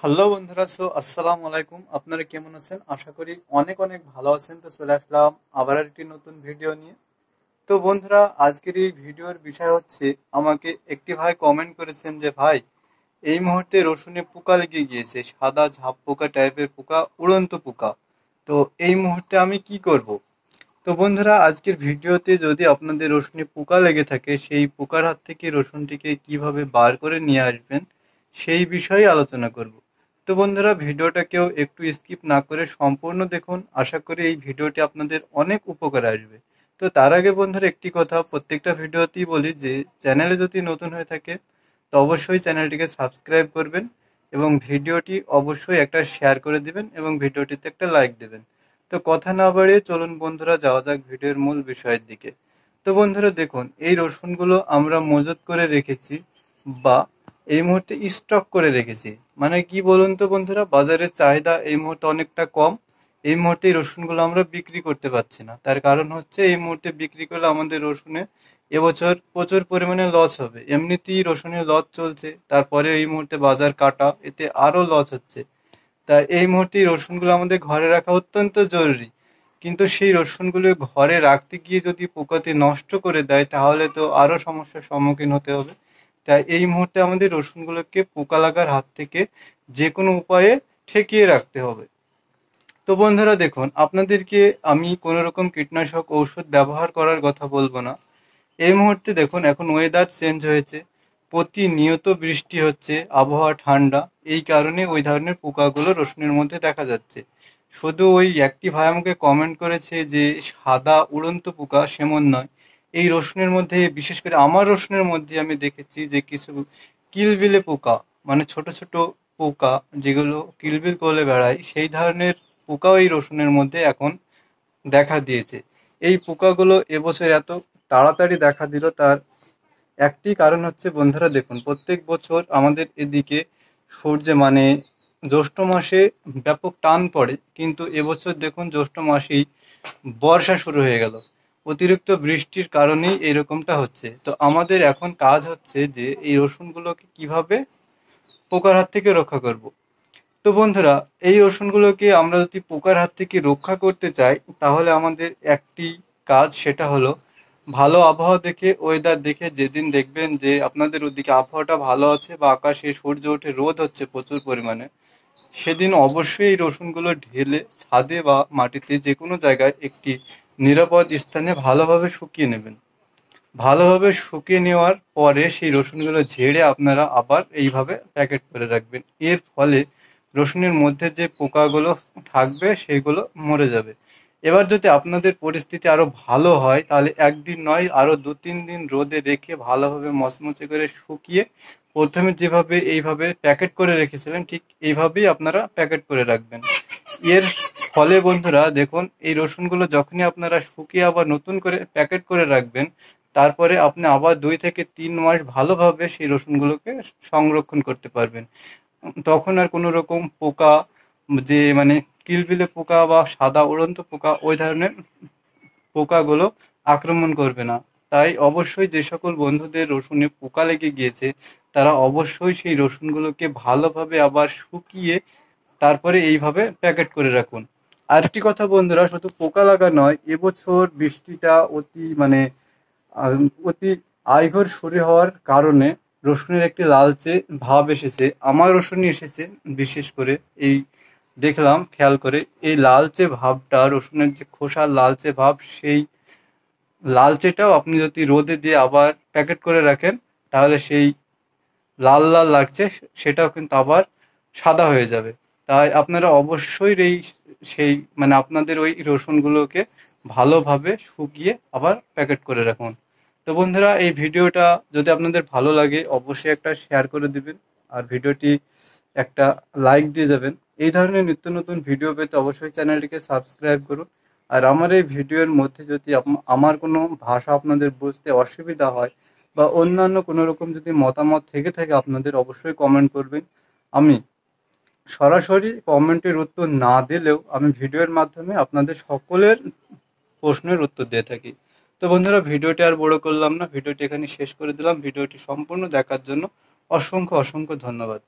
Hello বন্ধুরা, আসসালামু আলাইকুম। আপনারা কেমন আছেন? আশা করি অনেক অনেক ভালো আছেন। তো চলে আসলাম আবার একটি নতুন ভিডিও নিয়ে। তো বন্ধুরা, আজকের এই ভিডিওর বিষয় হচ্ছে, আমাকে একটি ভাই কমেন্ট করেছেন যে ভাই, এই মুহূর্তে রসুনে পোকা লেগে গিয়েছে, সাদা ঝাপ পোকা টাইপের পোকা, উড়ন্ত পোকা। তো এই মুহূর্তে আমি কি করব? তো বন্ধুরা, আজকের ভিডিওতে যদি আপনাদের রসুনে পোকা লেগে থাকে, সেই পোকার হাত থেকে রসুনটিকে কিভাবে বার করে নিয়ে আসবেন সেই বিষয়ে আলোচনা করব। তো বন্ধুরা, ভিডিওটা কেউ একটু স্কিপ না করে সম্পূর্ণ দেখুন। আশা করি এই ভিডিওটি আপনাদের অনেক উপকারে আসবে। তো তার আগে বন্ধুরা, একটি কথা প্রত্যেকটা ভিডিওতেই বলি যে, চ্যানেলে যদি নতুন হয়ে থাকে তো অবশ্যই চ্যানেলটিকে সাবস্ক্রাইব করবেন এবং ভিডিওটি অবশ্যই একটা শেয়ার করে দিবেন এবং ভিডিওটিতে একটা লাইক দেবেন। তো কথা না বাড়িয়ে চলুন বন্ধুরা, যাওয়া যাক ভিডিওর মূল বিষয়ের দিকে। তো বন্ধুরা দেখুন, এই রসুনগুলো আমরা মজুত করে রেখেছি বা এই মুহূর্তে স্টক করে রেখেছি। মানে কি বলুন তো বন্ধুরা, বাজারের চাহিদা এই মুহূর্তে অনেকটা কম। এই মুহূর্তে এই রসুনগুলো আমরা বিক্রি করতে পারছি না। তার কারণ হচ্ছে, এই মুহূর্তে বিক্রি করলে আমাদের রসুনে এবছর প্রচুর পরিমাণে লস হবে। এমনিতেই রসুনের লস চলছে, তারপরে এই মুহূর্তে বাজার কাটা, এতে আরো লস হচ্ছে। তাই এই মুহূর্তে এই রসুনগুলো আমাদের ঘরে রাখা অত্যন্ত জরুরি। কিন্তু সেই রসুনগুলো ঘরে রাখতে গিয়ে যদি পোকাতে নষ্ট করে দেয়, তাহলে তো আরো সমস্যার সম্মুখীন হতে হবে। তাই এই মুহূর্তে আমাদের রসুনগুলোকে পোকা লাগার হাত থেকে যে কোনো উপায়ে ঠেকিয়ে রাখতে হবে। তো বন্ধুরা দেখুন, আপনাদেরকে আমি কোনো রকম কীটনাশক ঔষধ ব্যবহার করার কথা বলবো না। এই মুহূর্তে দেখুন, এখন ওয়েদার চেঞ্জ হয়েছে, প্রতিনিয়ত বৃষ্টি হচ্ছে, আবহাওয়া ঠান্ডা। এই কারণে ওই ধরনের পোকাগুলো রসুনের মধ্যে দেখা যাচ্ছে। শুধু ওই একটি ভাই আমাকে কমেন্ট করেছে যে সাদা উড়ন্ত পোকা, সেমন নয়। এই রসুনের মধ্যে, বিশেষ করে আমার রসুনের মধ্যে আমি দেখেছি যে কিছু কিলবিলে পোকা, মানে ছোট ছোট পোকা যেগুলো কিলবিল করে বেড়ায়, সেই ধরনের পোকাও এই রসুনের মধ্যে এখন দেখা দিয়েছে। এই পোকাগুলো এবছর এত তাড়াতাড়ি দেখা দিল, তার একটি কারণ হচ্ছে বন্ধুরা দেখুন, প্রত্যেক বছর আমাদের এদিকে সূর্যে মানে জ্যৈষ্ঠ মাসে ব্যাপক টান পড়ে, কিন্তু এবছর দেখুন জ্যৈষ্ঠ মাসেই বর্ষা শুরু হয়ে গেল। অতিরিক্ত বৃষ্টির কারণেই এরকমটা হচ্ছে। তো আমাদের এখন কাজ হচ্ছে যে এই রসুনগুলোকে কিভাবে পোকার হাত থেকে রক্ষা করব। তো বন্ধুরা, এই রসুনগুলোকে আমরা যদি পোকার হাত থেকে রক্ষা করতে চাই, তাহলে আমাদের একটি কাজ, সেটা হলো ভালো আবহাওয়া দেখে, ওয়েদার দেখে, যেদিন দেখবেন যে আপনাদের ওদিকে আবহাওয়াটা ভালো আছে বা আকাশে সূর্য ওঠে, রোদ হচ্ছে প্রচুর পরিমাণে, সেদিন অবশ্যই এই রসুনগুলো ঢেলে ছাদে বা মাটিতে যে কোনো জায়গায় একটি নিরাপদ স্থানে ভালোভাবে শুকিয়ে নেবেন। ভালোভাবে শুকিয়ে নেওয়ার পরে সেই রসুনগুলো ঝেড়ে আপনারা আবার এইভাবে প্যাকেট করে রাখবেন। এর ফলে রসুনের মধ্যে যে পোকাগুলো থাকবে সেগুলো মরে যাবে। এবার যদি আপনাদের পরিস্থিতি আরো ভালো হয়, তাহলে একদিন নয়, আরো 2-3 দিন রোদে রেখে ভালোভাবে মচমচে করে শুকিয়ে, প্রথমে যেভাবে এইভাবে প্যাকেট করে রেখেছিলেন, ঠিক এইভাবেই আপনারা প্যাকেট করে রাখবেন। এর ফলে বন্ধুরা দেখুন, এই রসুনগুলো যখনই আপনারা শুকিয়ে আবার নতুন করে প্যাকেট করে রাখবেন, তারপরে আপনি আবার 2 থেকে 3 মাস ভালোভাবে সেই রসুনগুলোকে সংরক্ষণ করতে পারবেন। তখন আর কোনো রকম পোকা, যে মানে কিলবিলে পোকা বা সাদা উড়ন্ত পোকা, ওই ধরনের পোকাগুলো আক্রমণ করবে না। তাই অবশ্যই যে সকল বন্ধুদের রসুনে পোকা লেগে গিয়েছে, তারা অবশ্যই সেই রসুনগুলোকে ভালোভাবে আবার শুকিয়ে তারপরে এইভাবে প্যাকেট করে রাখুন। আরেকটি কথা বন্ধুরা, শুধু পোকা লাগা নয়, এবছর বৃষ্টিটা অতি আইঘর শুরু হওয়ার কারণে রসুনের একটি লালচে ভাব এসেছে। আমার রসুনই এসেছে, বিশেষ করে এই দেখলাম খেয়াল করে, এই লালচে ভাবটা, রসুনের যে খোসার লালচে ভাব, সেই লালচেটাও আপনি যদি রোদে দিয়ে আবার প্যাকেট করে রাখেন, তাহলে সেই লাল লাল লাগছে সেটাও কিন্তু আবার সাদা হয়ে যাবে। তাই আপনারা অবশ্যই সেই মানে আপনাদের ওই রসুনগুলোকে ভালোভাবে শুকিয়ে আবার প্যাকেট করে রাখুন। তো বন্ধুরা, এই ভিডিওটা যদি আপনাদের ভালো লাগে, অবশ্যই একটা শেয়ার করে দিবেন আর ভিডিওটি একটা লাইক দিয়ে যাবেন। এই ধরনের নিত্য নতুন ভিডিও পেতে অবশ্যই চ্যানেলটিকে সাবস্ক্রাইব করুন। আর আমার এই ভিডিওর মধ্যে যদি আমার কোনো ভাষা আপনাদের বুঝতে অসুবিধা হয় বা অন্যান্য কোনো রকম যদি মতামত থেকে থাকে আপনাদের, অবশ্যই কমেন্ট করবেন। আমি সরাসরি কমেন্টের উত্তর না দিলেও আমি ভিডিওর মাধ্যমে আপনাদের সকলের প্রশ্নের উত্তর দিয়ে থাকি। তো বন্ধুরা, ভিডিওটি আর বড় করলাম না, ভিডিওটি এখানে শেষ করে দিলাম। ভিডিওটি সম্পূর্ণ দেখার জন্য অসংখ্য অসংখ্য ধন্যবাদ।